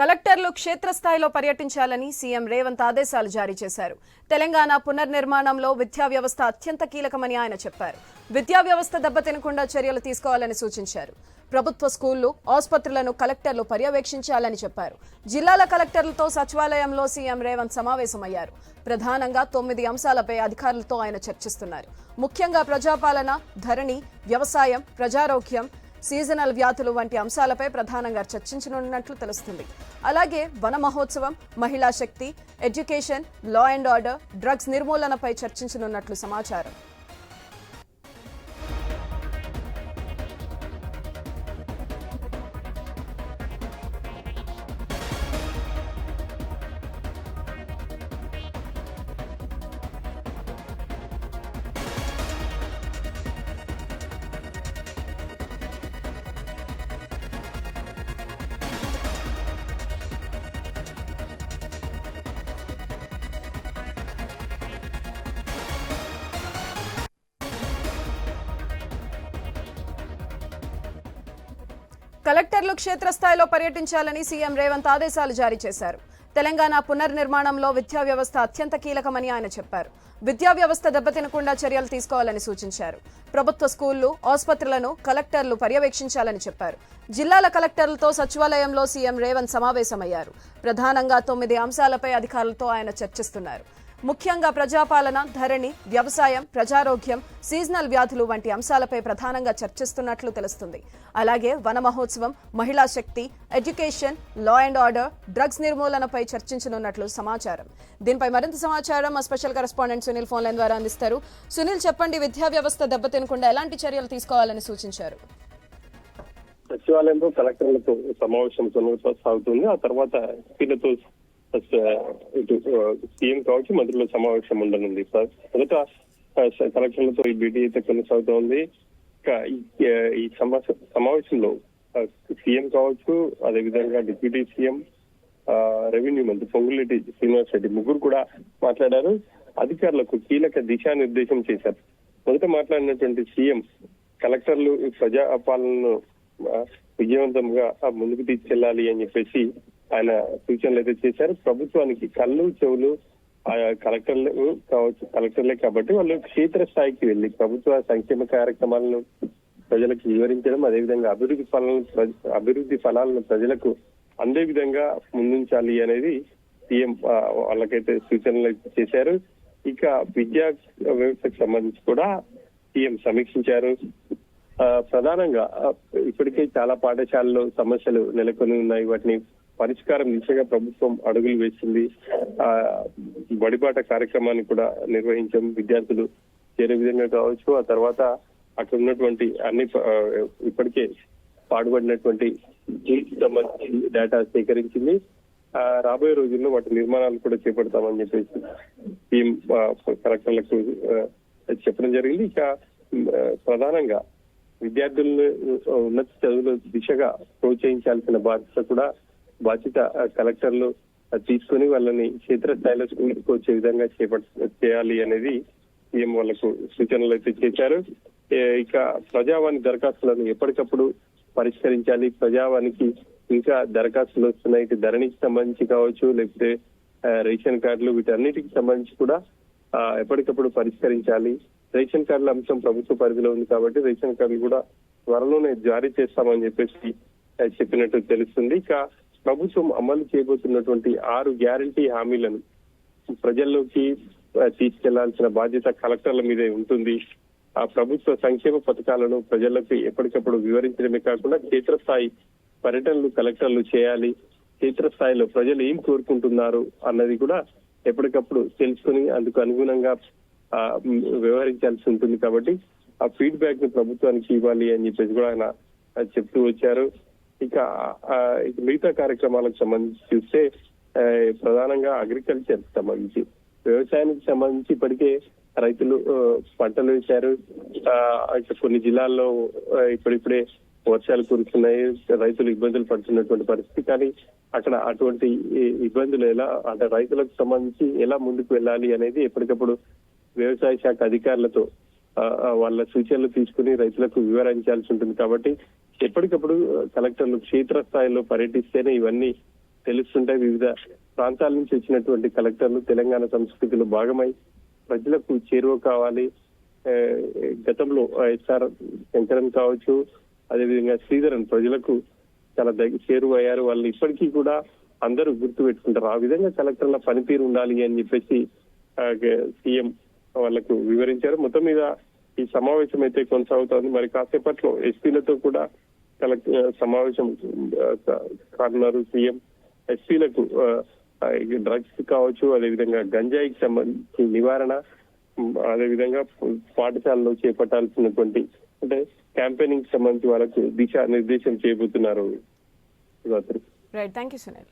కలెక్టర్లు క్షేత్రస్థాయిలో పర్యటించాలని సీఎం రేవంత్ ఆదేశాలు జారీ చేశారు. తెలంగాణ పునర్నిర్మాణంలో విద్యా వ్యవస్థ అత్యంత కీలకమని ఆయన చెప్పారు. విద్యా వ్యవస్థ దెబ్బతినకుండా చర్యలు తీసుకోవాలని సూచించారు. ప్రభుత్వ స్కూళ్లు, ఆసుపత్రులను కలెక్టర్లు పర్యవేక్షించాలని చెప్పారు. జిల్లాల కలెక్టర్లతో సచివాలయంలో సీఎం రేవంత్ సమావేశమయ్యారు. ప్రధానంగా 9 అంశాలపై అధికారులతో ఆయన చర్చిస్తున్నారు. ముఖ్యంగా ప్రజాపాలన, ధరణి, వ్యవసాయం, ప్రజారోగ్యం, సీజనల్ వ్యాధులు వంటి అంశాలపై ప్రధానంగా చర్చించనున్నట్లు తెలుస్తుంది. అలాగే Vana Mahotsavam, Mahila Shakti, education, law and order, drugs నిర్మూలనపై చర్చించనున్నట్లు సమాచారం. కలెక్టర్లు క్షేత్రస్థాయిలో పర్యటించాలని సీఎం రేవంత్ ఆదేశాలు జారీ చేశారు. తెలంగాణ పునర్నిర్మాణంలో విద్యా వ్యవస్థ అత్యంత కీలకమని ఆయన చెప్పారు. విద్యా వ్యవస్థ దెబ్బతినకుండా చర్యలు తీసుకోవాలని సూచించారు. ప్రభుత్వ స్కూళ్లు, ఆసుపత్రులను కలెక్టర్లు పర్యవేక్షించాలని చెప్పారు. జిల్లాల కలెక్టర్లతో సచివాలయంలో సీఎం రేవంత్ సమావేశమయ్యారు. ప్రధానంగా 9 అంశాలపై అధికారులతో ఆయన చర్చిస్తున్నారు. ముఖ్యంగా ప్రజాపాలన, ధరణి, వ్యవసాయం, ప్రజారోగ్యం, సీజనల్ వ్యాధులు వంటి అంశాలపై ప్రధానంగా చర్చిస్తున్నట్లు తెలుస్తుంది. అలాగే Vana Mahotsavam, Mahila Shakti, education, law and order, drugs నిర్మూలనపై చర్చించనున్నట్లు సమాచారం. దీనిపై మరింత సమాచారం మా special correspondent Sunil phone line ద్వారా అందిస్తారు. సునీల్, చెప్పండి, విద్యా వ్యవస్థ దెబ్బతినకుండా ఎలాంటి చర్యలు తీసుకోవాలని సూచించారు? సచివాలయంలో కలెక్టర్లతో సమావేశం సాగుతుంది. ఆ తర్వాత వీళ్ళతో ఇటు సీఎం కావచ్చు, మంత్రుల సమావేశం ఉండనుంది. మొదట కలెక్టర్లతో ఈ భేటీ అయితే కొనసాగుతోంది. ఈ సమావేశంలో సీఎం కావచ్చు, అదేవిధంగా డిప్యూటీ సీఎం, రెవెన్యూ మంత్రి పొంగులేటి శ్రీనివాస్ రెడ్డి ముగ్గురు కూడా మాట్లాడారు. అధికారులకు కీలక దిశానిర్దేశం చేశారు. మొదట మాట్లాడినటువంటి సీఎం కలెక్టర్లు ప్రజా పాలనను విజయవంతంగా ముందుకు తీసుకెళ్లాలి అని చెప్పేసి ఆయన సూచనలు అయితే చేశారు. ప్రభుత్వానికి కళ్ళు, చెవులు కలెక్టర్లే కాబట్టి వాళ్ళు క్షేత్రస్థాయికి వెళ్లి ప్రభుత్వ సంక్షేమ కార్యక్రమాలను ప్రజలకు వివరించడం, అదేవిధంగా అభివృద్ధి ఫలాలను ప్రజలకు అందే విధంగా ముందుంచాలి అనేది సీఎం వాళ్ళకైతే సూచనలు చేశారు. ఇక విద్యా వ్యవస్థకు సంబంధించి కూడా సీఎం సమీక్షించారు. ప్రధానంగా ఇప్పటికే చాలా పాఠశాలల్లో సమస్యలు నెలకొని ఉన్నాయి. వాటిని పరిష్కారం దిశగా ప్రభుత్వం అడుగులు వేసింది. బడిబాట కార్యక్రమాన్ని కూడా నిర్వహించాం. విద్యార్థులు చేరే విధంగా కావచ్చు. ఆ తర్వాత అక్కడ ఉన్నటువంటి అన్ని ఇప్పటికే పాడుబడినటువంటి సంబంధించి డేటా సేకరించింది. రాబోయే రోజుల్లో వాటి నిర్మాణాలు కూడా చేపడతామని చెప్పేసి టీం కలెక్టర్లకు చెప్పడం జరిగింది. ఇక ప్రధానంగా విద్యార్థులను ఉన్నత చదువుల దిశగా ప్రోత్సహించాల్సిన బాధ్యత కలెక్టర్లు తీసుకుని వాళ్ళని క్షేత్రస్థాయిలో స్కూల్కి వచ్చే విధంగా చేయాలి అనేది సీఎం వాళ్లకు సూచనలు అయితే చేశారు. ఇక ప్రజావాణి దరఖాస్తులను ఎప్పటికప్పుడు పరిష్కరించాలి. ప్రజావానికి ఇంకా దరఖాస్తులు వస్తున్నాయి. ఇటు ధరణికి సంబంధించి కావచ్చు, లేకపోతే రేషన్ కార్డులు, వీటన్నిటికి సంబంధించి కూడా ఎప్పటికప్పుడు పరిష్కరించాలి. రేషన్ కార్డుల అంశం ప్రభుత్వ పరిధిలో ఉంది కాబట్టి రేషన్ కార్డులు కూడా త్వరలోనే జారీ చేస్తామని చెప్పేసి చెప్పినట్టు తెలుస్తుంది. ఇక ప్రభుత్వం అమలు చేయబోతున్నటువంటి 6 గ్యారంటీ హామీలను ప్రజల్లోకి తీసుకెళ్లాల్సిన బాధ్యత కలెక్టర్ల మీదే ఉంటుంది. ఆ ప్రభుత్వ సంక్షేమ పథకాలను ప్రజలకు ఎప్పటికప్పుడు వివరించడమే కాకుండా క్షేత్రస్థాయి పర్యటనలు కలెక్టర్లు చేయాలి. క్షేత్రస్థాయిలో ప్రజలు ఏం కోరుకుంటున్నారు అన్నది కూడా ఎప్పటికప్పుడు తెలుసుకుని అందుకు అనుగుణంగా వ్యవహరించాల్సి ఉంటుంది. కాబట్టి ఆ ఫీడ్బ్యాక్ ని ప్రభుత్వానికి ఇవ్వాలి అని చెప్పేసి కూడా ఆయన చెప్తూ వచ్చారు. ఇక మిగతా కార్యక్రమాలకు సంబంధించి చూస్తే ప్రధానంగా అగ్రికల్చర్ సంబంధించి, వ్యవసాయానికి సంబంధించి ఇప్పటికే రైతులు పంటలు వేశారు. కొన్ని జిల్లాల్లో ఇప్పుడిప్పుడే వర్షాలు కురుస్తున్నాయి. రైతులు ఇబ్బందులు పడుతున్నటువంటి పరిస్థితి. కానీ అక్కడ అటువంటి ఇబ్బందులు అంటే రైతులకు సంబంధించి ఎలా ముందుకు వెళ్ళాలి అనేది ఎప్పటికప్పుడు వ్యవసాయ శాఖ అధికారులతో వాళ్ళ సూచనలు తీసుకుని రైతులకు వివరించాల్సి ఉంటుంది. కాబట్టి ఎప్పటికప్పుడు కలెక్టర్లు క్షేత్రస్థాయిలో పర్యటిస్తేనే ఇవన్నీ తెలుస్తుంటాయి. వివిధ ప్రాంతాల నుంచి వచ్చినటువంటి కలెక్టర్లు తెలంగాణ సంస్కృతిలో భాగమై ప్రజలకు చేరువ కావాలి. గతంలో ఎస్ఆర్ శంకరన్ కావచ్చు, అదేవిధంగా శ్రీధరన్ ప్రజలకు చాలా చేరువ అయ్యారు. వాళ్ళు ఇప్పటికీ కూడా అందరూ గుర్తు పెట్టుకుంటారు. ఆ విధంగా కలెక్టర్ల పనితీరు ఉండాలి అని చెప్పేసి సీఎం వాళ్ళకు వివరించారు. మొత్తం మీద ఈ సమావేశం అయితే కొనసాగుతోంది. మరి కాసేపట్లో ఎస్పీలతో కూడా సమావేశం కానున్నారు సీఎం. ఎస్పీలకు డ్రగ్స్ కావచ్చు, అదేవిధంగా గంజాయికి సంబంధించి నివారణ, అదేవిధంగా పాఠశాలలో చేపట్టాల్సినటువంటి అంటే క్యాంపెయినింగ్ సంబంధించి వాళ్ళకు దిశా నిర్దేశం చేయబోతున్నారు. Right, thank you Sunil.